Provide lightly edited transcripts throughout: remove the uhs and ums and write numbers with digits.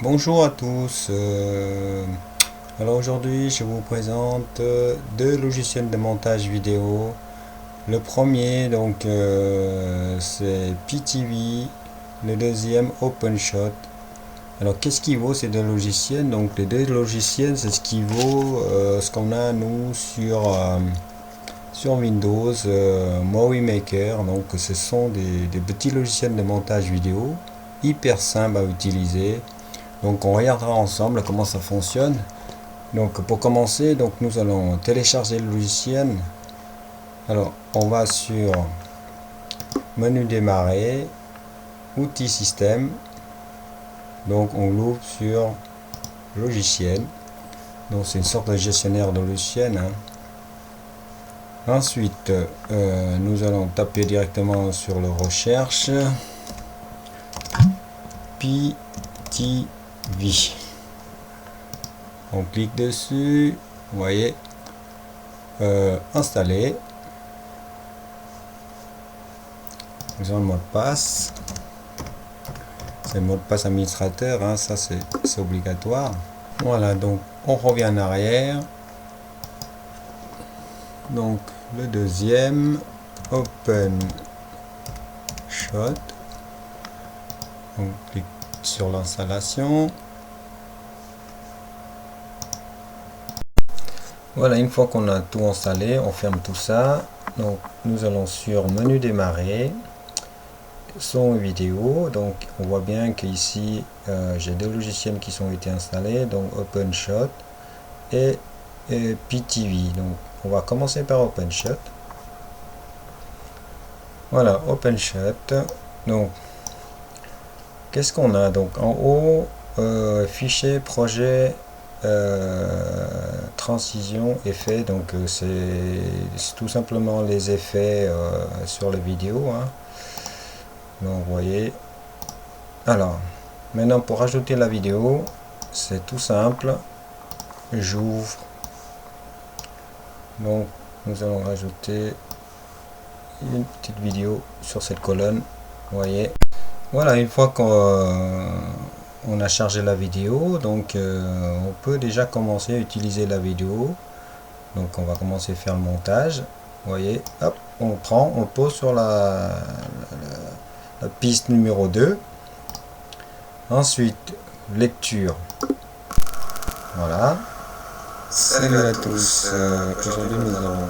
Bonjour à tous. Alors aujourd'hui, je vous présente deux logiciels de montage vidéo. Le premier, c'est PTV. Le deuxième, OpenShot. Alors, qu'est-ce qui vaut ces deux logiciels? Donc, les deux logiciels, c'est ce qui vaut ce qu'on a nous sur Windows, Movie Maker. Donc, ce sont des petits logiciels de montage vidéo hyper simples à utiliser. Donc on regardera ensemble comment ça fonctionne. Donc pour commencer, nous allons télécharger le logiciel. Alors on va sur menu démarrer, outils système. Donc on l'ouvre sur logiciel. Donc c'est une sorte de gestionnaire de logiciel. Ensuite nous allons taper directement sur le recherche PTV. On clique dessus, vous voyez, installer. Nous avons le mot de passe. C'est le mot de passe administrateur, ça c'est obligatoire. Voilà, donc on revient en arrière. Donc le deuxième, OpenShot. On clique sur l'installation. Voilà, une fois qu'on a tout installé, on ferme tout ça. Donc nous allons sur menu démarrer, son et vidéo. Donc on voit bien qu'ici j'ai deux logiciels qui sont été installés, donc OpenShot et PTV. Donc on va commencer par OpenShot. Voilà, OpenShot. Donc qu'est-ce qu'on a? Donc en haut, fichier, projet, transition, effet. Donc c'est tout simplement les effets sur les vidéos. Donc vous voyez. Alors maintenant pour ajouter la vidéo, c'est tout simple. J'ouvre. Donc nous allons rajouter une petite vidéo sur cette colonne. Vous voyez. Voilà, une fois qu'on a chargé la vidéo, donc on peut déjà commencer à utiliser la vidéo. Donc on va commencer à faire le montage. Vous voyez, hop, on pose sur la piste numéro 2. Ensuite, lecture. Voilà. Salut à tous. Aujourd'hui nous allons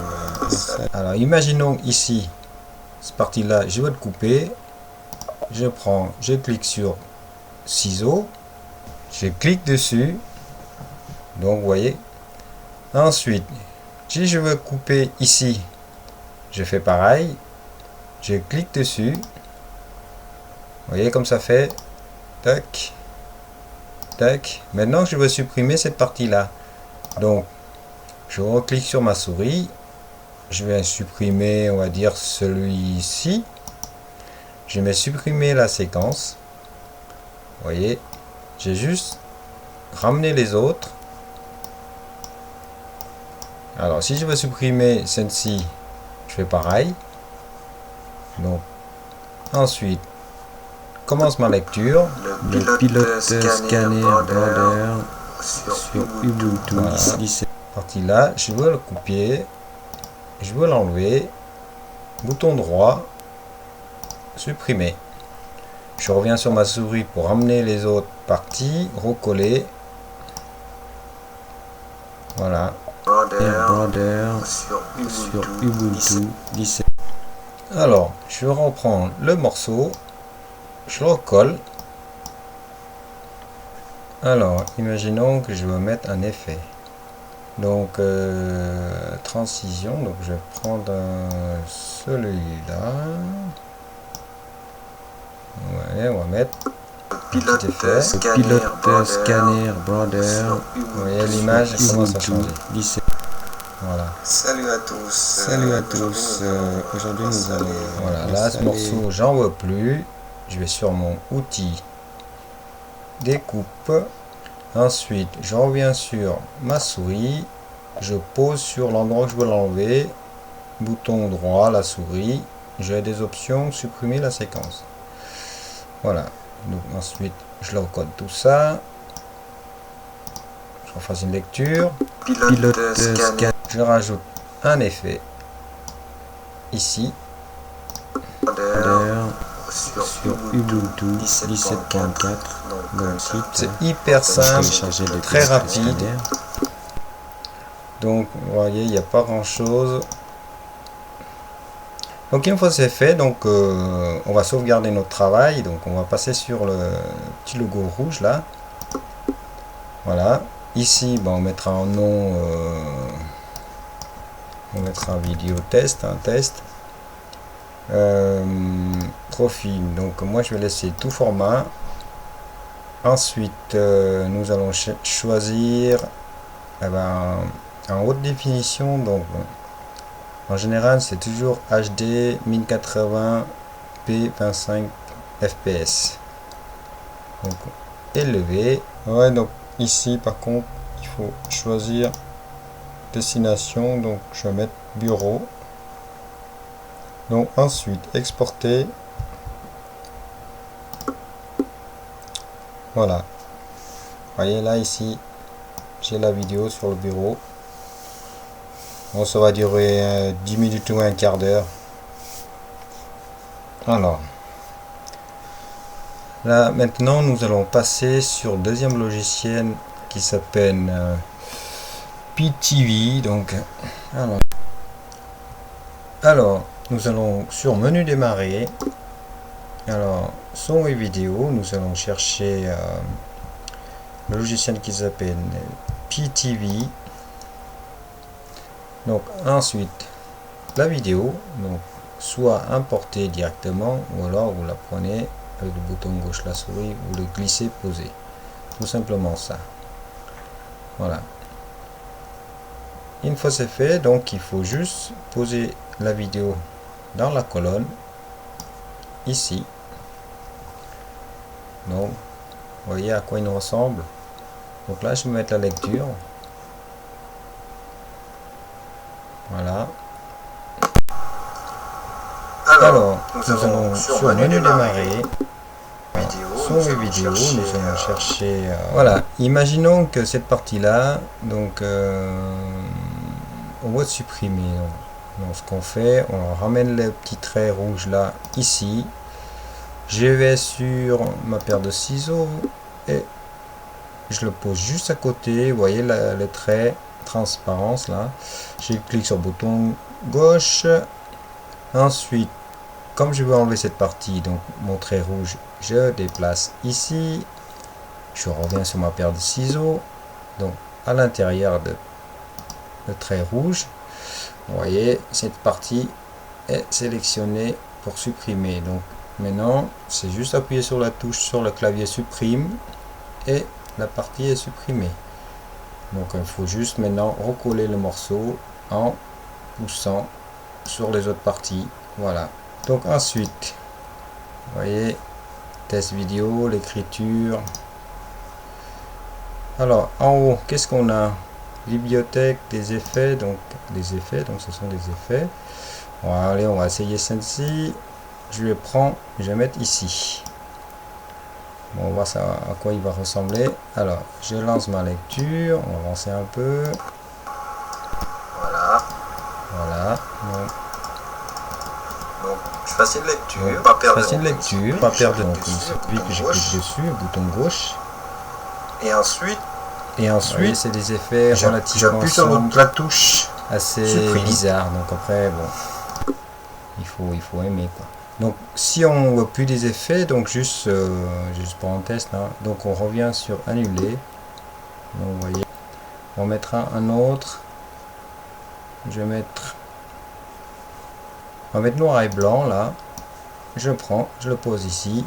alors imaginons ici, cette partie-là, je vais le couper. Je clique sur ciseaux, je clique dessus, donc vous voyez. Ensuite, si je veux couper ici, je fais pareil, je clique dessus, vous voyez comme ça fait, tac, tac. Maintenant je veux supprimer cette partie-là, donc je reclique sur ma souris, je vais supprimer, on va dire celui-ci. Je vais supprimer la séquence. Vous voyez, j'ai juste ramené les autres. Alors, si je veux supprimer celle-ci, je fais pareil. Donc, ensuite, commence ma lecture. Le pilote scanner border sur Ubuntu. Voilà. Cette partie-là, je veux le copier. Je veux l'enlever. Bouton droit. Supprimer. Je reviens sur ma souris pour ramener les autres parties, recoller. Voilà. Border sur Ubuntu 17. Alors, je reprends le morceau, je le recolle. Alors, imaginons que je veux mettre un effet. Donc, transition. Donc, je vais prendre celui-là. Ouais, on va mettre pilote effet, pilote scanner border. Vous voyez l'image commence à changer. Voilà. Salut à tous. Salut à tous. Aujourd'hui nous allons. Voilà, là ce morceau j'en veux plus. Je vais sur mon outil découpe. Ensuite je reviens sur ma souris. Je pose sur l'endroit que je veux l'enlever. Bouton droit, la souris. J'ai des options, supprimer la séquence. Voilà, donc ensuite je le recode tout ça. je fasse une lecture. Pilote scan. Je rajoute un effet ici sur Ubuntu 17.4. Donc c'est hyper simple, très rapide. Donc vous voyez, il n'y a pas grand chose. Donc une fois c'est fait, donc on va sauvegarder notre travail. Donc on va passer sur le petit logo rouge là. Voilà. Ici on mettra en nom, on mettra vidéo test, un test. Profil, donc moi je vais laisser tout format. Ensuite nous allons choisir en haute définition. Donc en général c'est toujours HD 1080p 25 fps, donc élevé. Ouais, donc ici par contre il faut choisir destination, donc je vais mettre bureau. Donc ensuite exporter. Voilà, voyez là ici j'ai la vidéo sur le bureau. Bon, ça va durer 10 minutes ou un quart d'heure. Alors là maintenant nous allons passer sur le deuxième logiciel qui s'appelle PTV. Donc alors nous allons sur menu démarrer. Alors son et vidéo, nous allons chercher le logiciel qui s'appelle PTV. Donc ensuite la vidéo, donc soit importée directement ou alors vous la prenez avec le bouton gauche de la souris, vous le glissez, posez, tout simplement ça. Voilà, une fois c'est fait, donc il faut juste poser la vidéo dans la colonne ici. Donc vous voyez à quoi il nous ressemble. Donc là je vais mettre la lecture. Voilà. Alors nous allons sur le menu démarrer, son et vidéo, nous allons chercher voilà, imaginons que cette partie là, donc on va supprimer. Donc ce qu'on fait, on ramène le petit trait rouge là ici. Je vais sur ma paire de ciseaux et je le pose juste à côté. Vous voyez le trait transparence là. Je clique sur le bouton gauche. Ensuite, comme je veux enlever cette partie, donc mon trait rouge, je déplace ici. Je reviens sur ma paire de ciseaux. Donc à l'intérieur de le trait rouge, vous voyez cette partie est sélectionnée pour supprimer. Donc maintenant c'est juste appuyer sur la touche sur le clavier supprime et la partie est supprimée. Donc il faut juste maintenant recoller le morceau en poussant sur les autres parties. Voilà, donc ensuite vous voyez test vidéo, l'écriture. Alors en haut qu'est-ce qu'on a? Bibliothèque, des effets, donc des effets, donc ce sont des effets. Bon, allez, on va essayer celle-ci. Je le prends, je vais mettre ici. Bon, on va voir ça, à quoi il va ressembler. Alors je lance ma lecture, on va avancer un peu. Voilà, donc facile lecture, pas perdre facile lecture, pas perdre. Donc celui que je clique dessus, bouton gauche. Et ensuite voyez, c'est des effets relativement j'appuie sur la touche assez bizarre. Donc après bon, il faut aimer quoi. Donc si on voit plus des effets, donc juste pour un test hein, donc on revient sur annuler. Donc vous voyez, on mettra un autre. Je vais mettre, on va mettre noir et blanc là. Je prends, je le pose ici.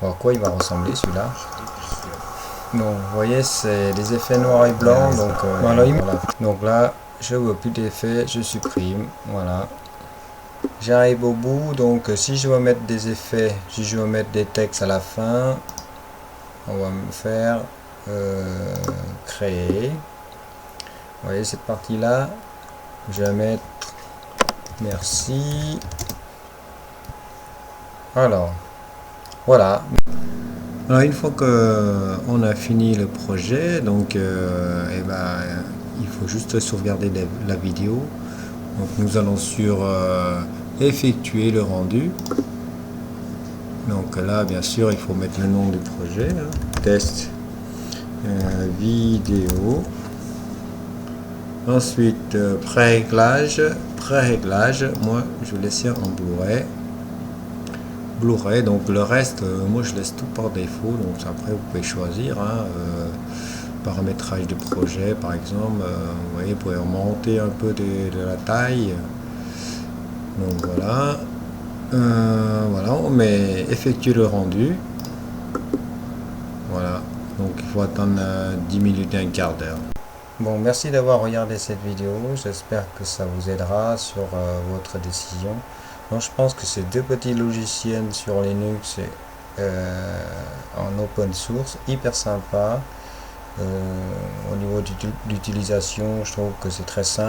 Bon, à quoi il va ressembler celui-là? Donc vous voyez, c'est des effets noir et blanc. Donc voilà. Donc là je veux plus d'effets, je supprime. Voilà, j'arrive au bout. Donc si je veux mettre des effets, si je veux mettre des textes à la fin, on va me faire créer. Vous voyez cette partie là, je vais mettre merci. Alors voilà. Alors une fois que on a fini le projet, donc il faut juste sauvegarder la vidéo. Donc nous allons sur effectuer le rendu. Donc là bien sûr il faut mettre le nom du projet, hein. Test vidéo. Ensuite préréglage, moi je vais laisser en Blu-ray, donc le reste moi je laisse tout par défaut, donc après vous pouvez choisir, hein, paramétrage de projet par exemple, vous voyez, vous pouvez remonter un peu de la taille, donc voilà. Voilà, on met effectuer le rendu, voilà, donc il faut attendre 10 minutes et un quart d'heure. Bon, merci d'avoir regardé cette vidéo, j'espère que ça vous aidera sur votre décision. Donc je pense que ces deux petits logiciels sur Linux en open source, hyper sympa. Au niveau d'utilisation, je trouve que c'est très simple.